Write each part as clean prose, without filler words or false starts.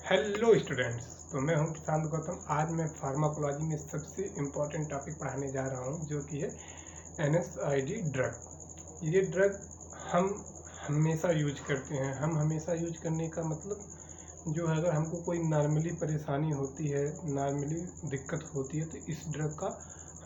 Hello students. तो मैं हूं प्रशांत गौतम। आज मैं फार्माकोलॉजी में सबसे इम्पॉर्टेंट टॉपिक पढ़ाने जा रहा हूं, जो कि है NSAID ड्रग। ये ड्रग हम हमेशा यूज करते हैं। हम हमेशा यूज करने का मतलब जो है, अगर हमको कोई नॉर्मली परेशानी होती है, नॉर्मली दिक्कत होती है, तो इस ड्रग का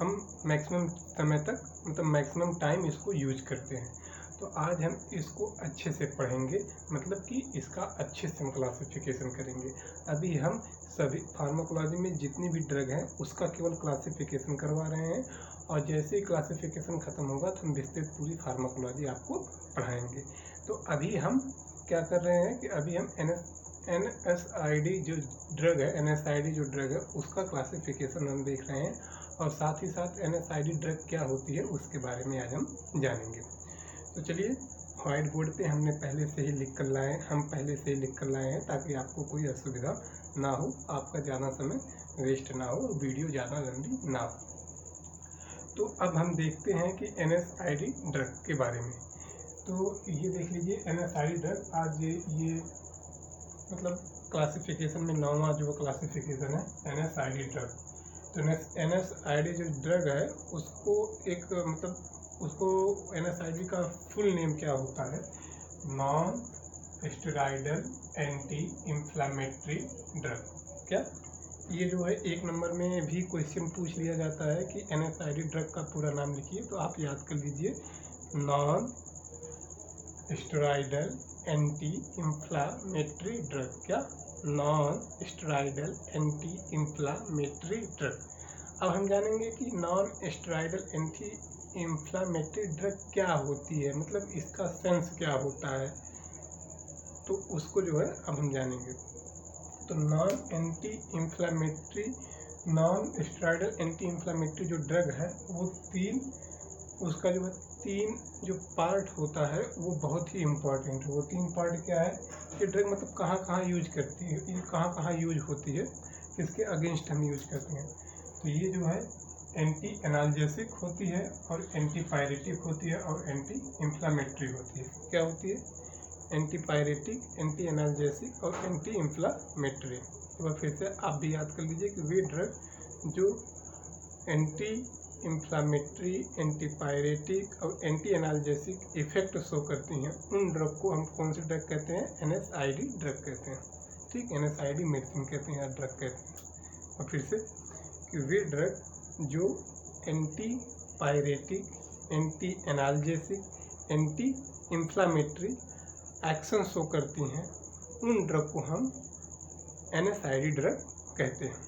हम मैक्सिमम समय तक मतलब मैक्सिमम टाइम इसको यूज करते हैं। तो आज हम इसको अच्छे से पढ़ेंगे, मतलब कि इसका अच्छे से हम क्लासिफिकेशन करेंगे। अभी हम सभी फार्माकोलॉजी में जितनी भी ड्रग हैं उसका केवल क्लासिफिकेशन करवा रहे हैं, और जैसे ही क्लासिफिकेशन ख़त्म होगा तो हम विस्तृत पूरी फार्माकोलॉजी आपको पढ़ाएंगे। तो अभी हम क्या कर रहे हैं कि अभी हम NSAID जो ड्रग है, NSAID जो ड्रग है उसका क्लासिफिकेशन हम देख रहे हैं, और साथ ही साथ NSAID ड्रग क्या होती है उसके बारे में आज हम जानेंगे। तो चलिए, व्हाइट बोर्ड पे हम पहले से ही लिख कर लाए हैं ताकि आपको कोई असुविधा ना हो, आपका ज़्यादा समय वेस्ट ना हो, वीडियो ज़्यादा लंबी ना हो। तो अब हम देखते हैं कि NSAID ड्रग के बारे में। तो ये देख लीजिए, NSAID ड्रग आज ये मतलब क्लासिफिकेशन में 9वां जो क्लासिफिकेशन है NSAID ड्रग। तो NSAID जो ड्रग है उसको एक उसको NSAID का फुल नेम क्या होता है? Non steroidal anti inflammatory drug. क्या ये जो है 1 नंबर में भी क्वेश्चन पूछ लिया जाता है कि NSAID ड्रग का पूरा नाम लिखिए, तो आप याद कर लीजिए non steroidal anti inflammatory drug. क्या? Non steroidal anti inflammatory drug. अब हम जानेंगे कि non steroidal anti inflammatory drug क्या होती है, मतलब इसका सेंस क्या होता है, तो उसको जो है अब हम जानेंगे। तो नॉन स्टेरॉयडल एंटी इंफ्लामेटरी जो ड्रग है वो उसका जो है 3 जो पार्ट होता है वो बहुत ही इम्पोर्टेंट है। वो 3 पार्ट क्या है? ये ड्रग मतलब कहाँ कहाँ यूज करती है, ये कहाँ कहाँ यूज होती है, किसके अगेंस्ट हम यूज करते हैं। तो ये जो है एंटी एनाल्जेसिक होती है, और एंटी पायरेटिक होती है, और एंटी इंफ्लामेटरी होती है। क्या होती है? एंटी पायरेटिक, एंटी एनाल्जेसिक और एंटी इंफ्लामेटरी। एक बार फिर से आप भी याद कर लीजिए कि वे ड्रग जो एंटी इंफ्लामेटरी, एंटी पायरेटिक और एंटी एनाल्जेसिक इफेक्ट शो करती हैं, उन ड्रग को हम कौन सी ड्रग कहते हैं? NSAID ड्रग कहते हैं। ठीक, NSAID मेडिसिन कहते हैं या ड्रग कहते हैं। और फिर से कि वे ड्रग जो anti pyretic, anti analgesic, anti inflammatory action show करती हैं, उन ड्रग को हम NSAID ड्रग कहते हैं।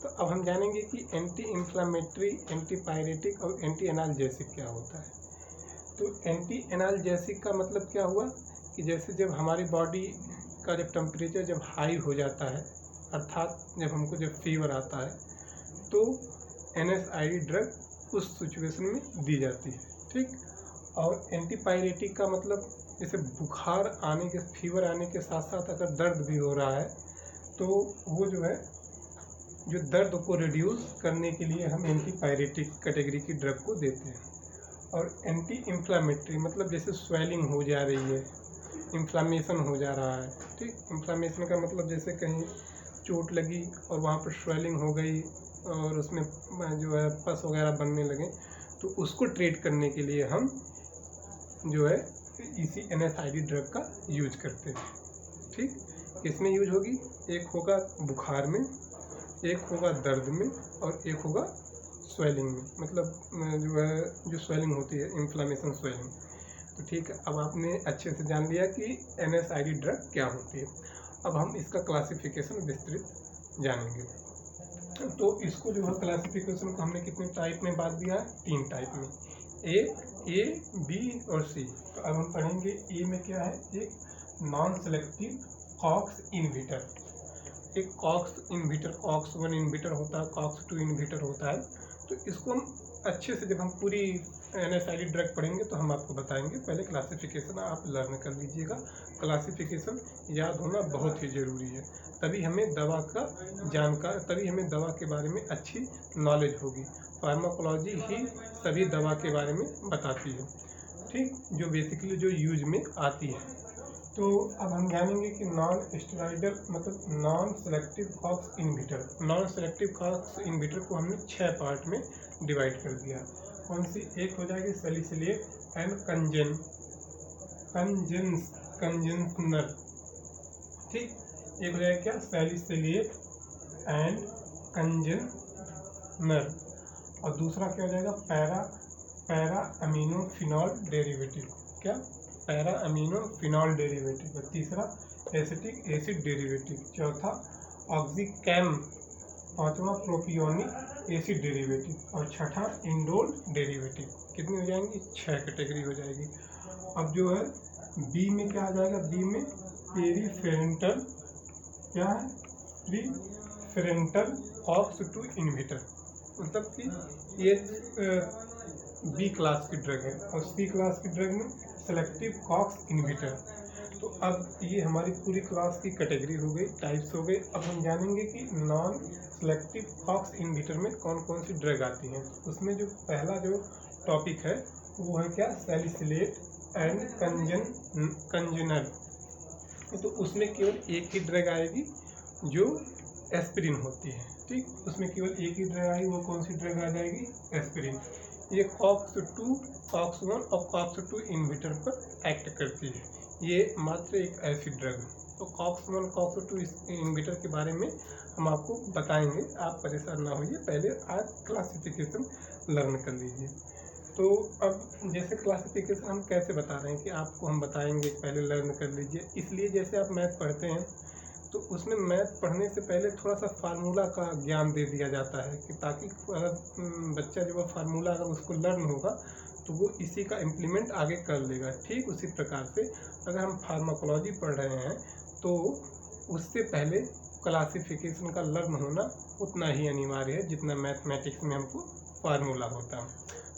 तो अब हम जानेंगे कि एंटी इंफ्लामेटरी, एंटी पायरेटिक और एंटी एनाल्जेसिक क्या होता है। तो एंटी एनाल्जेसिक का मतलब क्या हुआ कि जैसे जब हमारी बॉडी का जब टेम्परेचर जब हाई हो जाता है, अर्थात जब फीवर आता है, तो NSAID ड्रग उस सिचुएशन में दी जाती है। ठीक, और एंटीपायरेटिक का मतलब जैसे बुखार आने के, फीवर आने के साथ साथ अगर दर्द भी हो रहा है, तो वो जो है जो दर्द को रिड्यूस करने के लिए हम एंटीपायरेटिक कैटेगरी की ड्रग को देते हैं। और एंटी इंफ्लामेटरी मतलब जैसे स्वेलिंग हो जा रही है, इन्फ्लामेशन हो जा रहा है। ठीक, इन्फ्लामेशन का मतलब जैसे कहीं चोट लगी और वहाँ पर स्वेलिंग हो गई और उसमें जो है पस वगैरह बनने लगे, तो उसको ट्रीट करने के लिए हम जो है इसी NSAID ड्रग का यूज करते हैं। ठीक, किसमें यूज होगी? एक होगा बुखार में, एक होगा दर्द में, और एक होगा स्वेलिंग में, मतलब जो है जो स्वेलिंग होती है, इन्फ्लामेशन स्वेलिंग। तो ठीक है, अब आपने अच्छे से जान लिया कि NSAID ड्रग क्या होती है। अब हम इसका क्लासिफिकेशन विस्तृत जानेंगे। तो इसको जो है क्लासिफिकेशन को हमने कितने टाइप में बांट दिया है? 3 टाइप में, A, B और C। तो अब हम पढ़ेंगे ए में क्या है। एक नॉन सेलेक्टिव कॉक्स इनहिबिटर, एक कॉक्स इनहिबिटर, कॉक्स 1 इनहिबिटर होता है, कॉक्स 2 इनहिबिटर होता है। तो इसको हम अच्छे से जब हम पूरी NSAID ड्रग पढ़ेंगे तो हम आपको बताएंगे। पहले क्लासिफिकेशन आप लर्न कर लीजिएगा। क्लासिफिकेशन याद होना बहुत ही ज़रूरी है, तभी हमें दवा के बारे में अच्छी नॉलेज होगी। फार्माकोलॉजी ही सभी दवा के बारे में बताती है। ठीक, जो बेसिकली जो यूज में आती है। तो अब हम जानेंगे कि नॉन स्टेरॉइडल मतलब non selective cox inhibitor. Non selective cox inhibitor को हमने 6 पार्ट में डिवाइड कर दिया। कौन सी? एक हो जाएगी सैलिसिलेट एंड कंजेंशनल, ठीक। एक हो जाएगा क्या? Salicylate and congener. और दूसरा क्या हो जाएगा? Para amino phenol derivative. क्या? Para amino phenol derivative. और तीसरा एसिटिक एसिड डेरिवेटिव। चौथा ऑक्सीकैम। पांचवा प्रोपियोनिक एसिड डेरिवेटिव। और छठा इंडोल डेरिवेटिव। कितनी हो जाएंगी? 6 कैटेगरी हो जाएगी। अब जो है बी में क्या आ जाएगा? बी में पेरीफेरेंटल, क्या है? प्रीफेरेंटल कॉक्स 2 इनहिबिटर, मतलब कि ये बी क्लास की ड्रग है। और सी क्लास की ड्रग में सेलेक्टिव कॉक्स इनहिबिटर। तो अब ये हमारी पूरी क्लास की कैटेगरी हो गई, टाइप्स हो गए। अब हम जानेंगे कि नॉन सेलेक्टिव कॉक्स इनहिबिटर में कौन कौन सी ड्रग आती हैं। उसमें जो पहला जो टॉपिक है वो है क्या? Salicylate and congener. तो उसमें केवल एक ही ड्रग आएगी जो एस्पिरिन होती है, ठीक। उसमें केवल एक ही ड्रग आएगी, वो कौन सी ड्रग आ जाएगी? एस्पिरिन। ये कॉक्स 2, कॉक्स 1 और कॉक्स 2 इनहिबिटर पर एक्ट करती है। ये मात्र एक ऐसी ड्रग है। तो कॉक्स 1 कॉक्स 2 इनहिबिटर के बारे में हम आपको बताएंगे, आप परेशान ना होइए। पहले आज क्लासिफिकेशन लर्न कर लीजिए। तो अब जैसे क्लासिफिकेशन हम कैसे बता रहे हैं कि आपको हम बताएंगे, पहले लर्न कर लीजिए। इसलिए जैसे आप मैथ पढ़ते हैं तो उसमें मैथ पढ़ने से पहले थोड़ा सा फार्मूला का ज्ञान दे दिया जाता है कि ताकि बच्चा जो है फार्मूला अगर उसको लर्न होगा तो वो इसी का इम्प्लीमेंट आगे कर लेगा। ठीक उसी प्रकार से अगर हम फार्माकोलॉजी पढ़ रहे हैं तो उससे पहले क्लासिफिकेशन का लर्न होना उतना ही अनिवार्य है जितना मैथमेटिक्स में हमको फार्मूला होता है।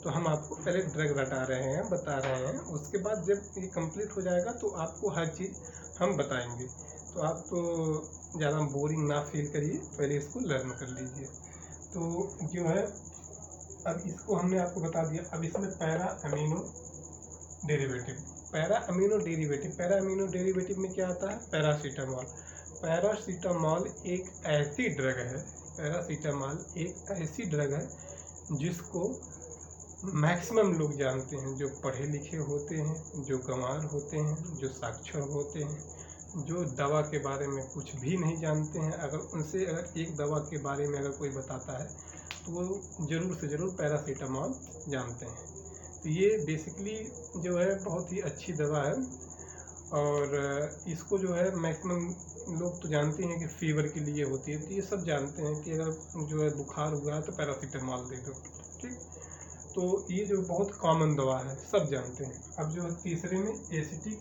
तो हम आपको पहले ड्रग रटा रहे हैं, बता रहे हैं। उसके बाद जब ये कंप्लीट हो जाएगा तो आपको हर चीज़ हम बताएंगे। तो आप ज़्यादा बोरिंग ना फील करिए, पहले इसको लर्न कर लीजिए। तो जो है अब इसको हमने आपको बता दिया। अब इसमें पैरा अमीनो डेरिवेटिव में क्या आता है? पैरासीटामॉल। पैरासीटामॉल एक ऐसी ड्रग है जिसको मैक्सिमम लोग जानते हैं, जो पढ़े लिखे होते हैं, जो गंवार होते हैं, जो साक्षर होते हैं, जो दवा के बारे में कुछ भी नहीं जानते हैं। अगर उनसे एक दवा के बारे में अगर कोई बताता है तो वो ज़रूर से ज़रूर पैरासीटामॉल जानते हैं। तो ये बेसिकली जो है बहुत ही अच्छी दवा है और इसको जो है मैक्सिमम लोग तो जानते हैं कि फीवर के लिए होती है। तो ये सब जानते हैं कि अगर जो है बुखार हुआ है तो पैरासीटामॉल दे दो, ठीक। तो ये जो बहुत कॉमन दवा है, सब जानते हैं। अब जो तीसरे में एसिटिक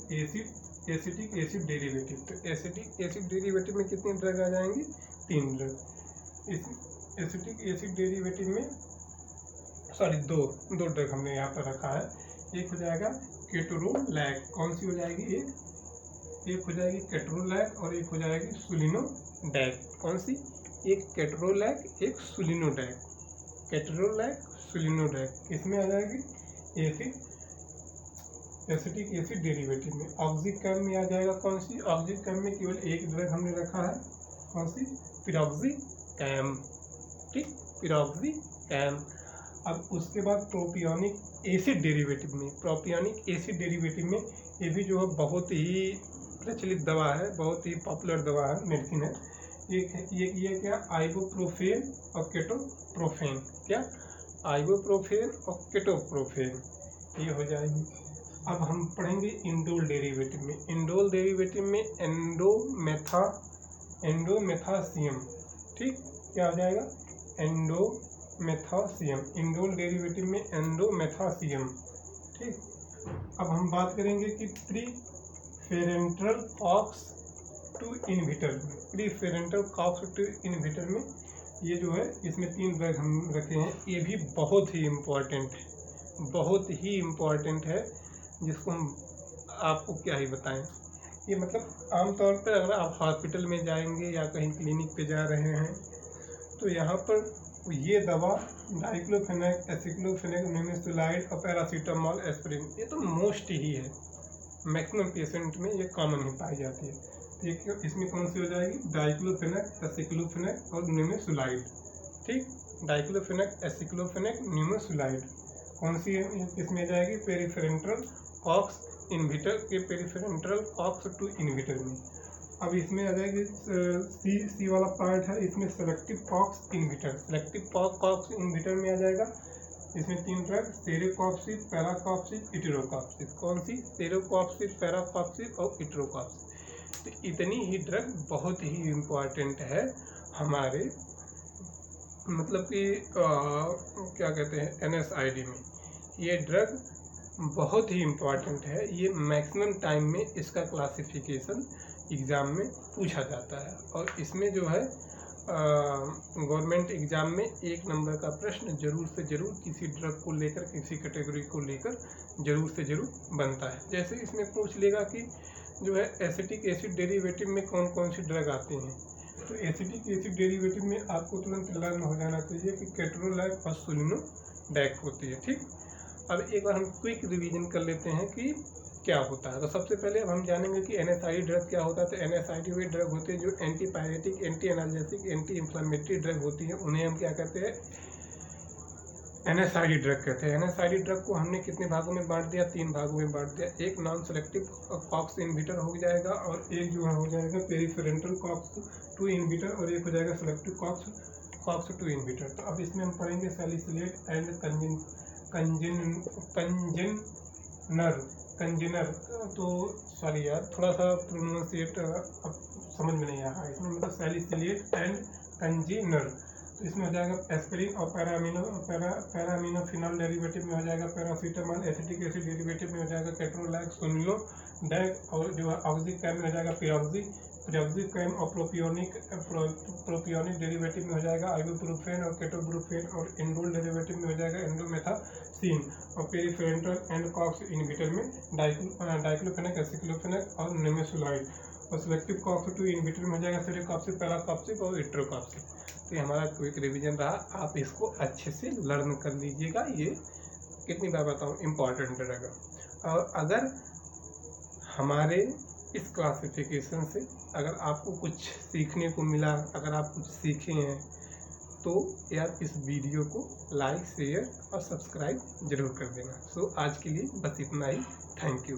एसिड डेरिवेटिव। तो एसिटिक एसिड डेरिवेटिव में कितनी ड्रग आ जाएंगी? 3 ड्रग। इस एसिटिक एसिड डेरिवेटिव में दो ड्रग हमने यहाँ पर रखा है। एक हो जाएगा केटोरोलैक। कौन सी हो जाएगी? एक हो जाएगी केटोरोलैक और एक हो जाएगी सुलिनोडैक। कौन सी? एक केटोरोलैक, एक सुलिनोडैक। केटोरोलैक, सुलिनोडैक इसमें आ जाएगी एसिटिक एसिड डेरिवेटिव में। ऑक्सीकैम में आ जाएगा कौन सी? ऑक्सीकैम में केवल एक ड्रग हमने रखा है, कौन सी? पिरोक्सीकैम, ठीक, पिरोक्सीकैम। अब उसके बाद प्रोपियोनिक एसिड डेरिवेटिव में ये भी जो है बहुत ही प्रचलित दवा है, बहुत ही पॉपुलर दवा है, मेडिसिन है। ये क्या? आइबुप्रोफेन और केटोप्रोफेन। क्या? आइबुप्रोफेन और केटोप्रोफेन, ये हो जाएगी। अब हम पढ़ेंगे इंडोल डेरिवेटिव में। इंडोल डेरिवेटिव में एंडोमेथासियम, ठीक, क्या हो जाएगा? एंडोमेथासियम। इंडोल डेरिवेटिव में एंडोमेथासियम, ठीक। अब हम बात करेंगे कि प्रीफेरेंटल कॉक्स 2 इनहिबिटर में ये जो है इसमें 3 ड्रग हम रखे हैं। ये भी बहुत ही इम्पोर्टेंट है, जिसको हम आपको क्या ही बताएं। ये मतलब आमतौर पर अगर आप हॉस्पिटल में जाएंगे या कहीं क्लिनिक पे जा रहे हैं तो यहाँ पर ये दवा डाइक्लोफेनेक, एसिक्लोफेनेक, निमेसुलाइड और पैरासीटामॉल, एस्पिरिन, ये तो मोस्ट ही है, मैक्सिमम पेशेंट में ये कॉमन ही पाई जाती है। तो ये इसमें कौन सी हो जाएगी, डाइक्लोफेनेक, एसिक्लोफेनेक और निमेसुलाइड। ठीक, डाइक्लोफेनेक, एसिक्लोफेनेक, निमेसुलाइड कौन सी इसमें जाएगी, पेरिफेरेंटल कॉक्स इनहिबिटर के पेरिफेरेंटल कॉक्स 2 इनहिबिटर में। अब इसमें आ जाएगी सी वाला पार्ट है, इसमें selective cox inhibitor, selective cox inhibitor में आ जाएगा। इसमें 3 ड्रग, सेरोकॉप्सिब, पैराकॉप्सिब, इटरोकॉप्सिब। कौन सी, सेरोकॉप्सिब, पैराकॉप्सिब और इटरोकॉप्सिब। तो इतनी ही ड्रग बहुत ही इम्पॉर्टेंट है हमारे मतलब कि क्या कहते हैं NSID में। ये ड्रग बहुत ही इम्पॉर्टेंट है। ये मैक्सिमम टाइम में इसका क्लासिफिकेशन एग्ज़ाम में पूछा जाता है और इसमें जो है गवर्नमेंट एग्ज़ाम में 1 नंबर का प्रश्न जरूर से जरूर किसी ड्रग को लेकर, किसी कैटेगरी को लेकर जरूर से जरूर बनता है। जैसे इसमें पूछ लेगा कि जो है एसिटिक एसिड डेरिवेटिव में कौन कौन सी ड्रग आती हैं, तो एसिटिक एसिड डेरिवेटिव में आपको तुरंत लर्न हो जाना चाहिए कि केटरोलैक और सोलिनोडेक होती है। ठीक, अब एक बार हम क्विक रिवीजन कर लेते हैं कि क्या होता है। तो सबसे पहले अब हम जानेंगे कि NSID ड्रग क्या होता है। तो NSID वे ड्रग होते हैं जो antipyretic, anti analgesic, anti inflammatory drug होती है, उन्हें हम क्या कहते हैं, NSID ड्रग कहते हैं। NSID ड्रग को हमने कितने भागों में बांट दिया, 3 भागों में बांट दिया। एक नॉन सेलेक्टिव कॉक्स इनहिबिटर हो जाएगा और एक जो हो जाएगा पेरिफेरेंटल कॉक्स 2 इनहिबिटर और एक हो जाएगा सेलेक्टिव कॉक्स 2 इनहिबिटर। तो अब इसमें हम पढ़ेंगे सैलिसिलेट एंड कंजेनर। तो सॉरी यार, थोड़ा सा प्रोनाउंसिएट अब समझ में नहीं आ रहा है। इसमें मतलब सैलिसिलेट एंड कंजेनर। तो इसमें हो जाएगा एस्पिरिन और पैरामिनोफिनॉल डेरिवेटिव में हो जाएगा पैरासीटामोल, एसिटिक एसिड डेरिवेटिव में हो जाएगा केटरोलैक, सोनिलोडेक और जो है ऑक्सीकैम में हो जाएगा पिरोक्सीकैम और प्रोपियोनिक डेरिवेटिव में हो जाएगा आइबुप्रोफेन और केटोब्रुफेन और इंडोल डेरिवेटिव में हो जाएगा एंडोमेथासिन और पेरिफेरेंटल एंड कॉक्स इनहिबिटर में डाइक्लोफेनेक, एसिक्लोफेनेक और निमेसुलाइड और सेलेक्टिव कॉक्स 2 इनहिबिटर में हो जाएगा सेरोकॉप्सिब, पैराकॉप्सिब और इटरोकॉप्सिब। तो ये हमारा क्विक रिवीजन रहा, आप इसको अच्छे से लर्न कर लीजिएगा। ये कितनी बार बताऊँ, इम्पॉर्टेंट रहेगा। और अगर हमारे इस क्लासिफिकेशन से अगर आपको कुछ सीखने को मिला, अगर आप कुछ सीखे हैं तो यार इस वीडियो को लाइक, शेयर और सब्सक्राइब जरूर कर देना। सो आज के लिए बस इतना ही। Thank you.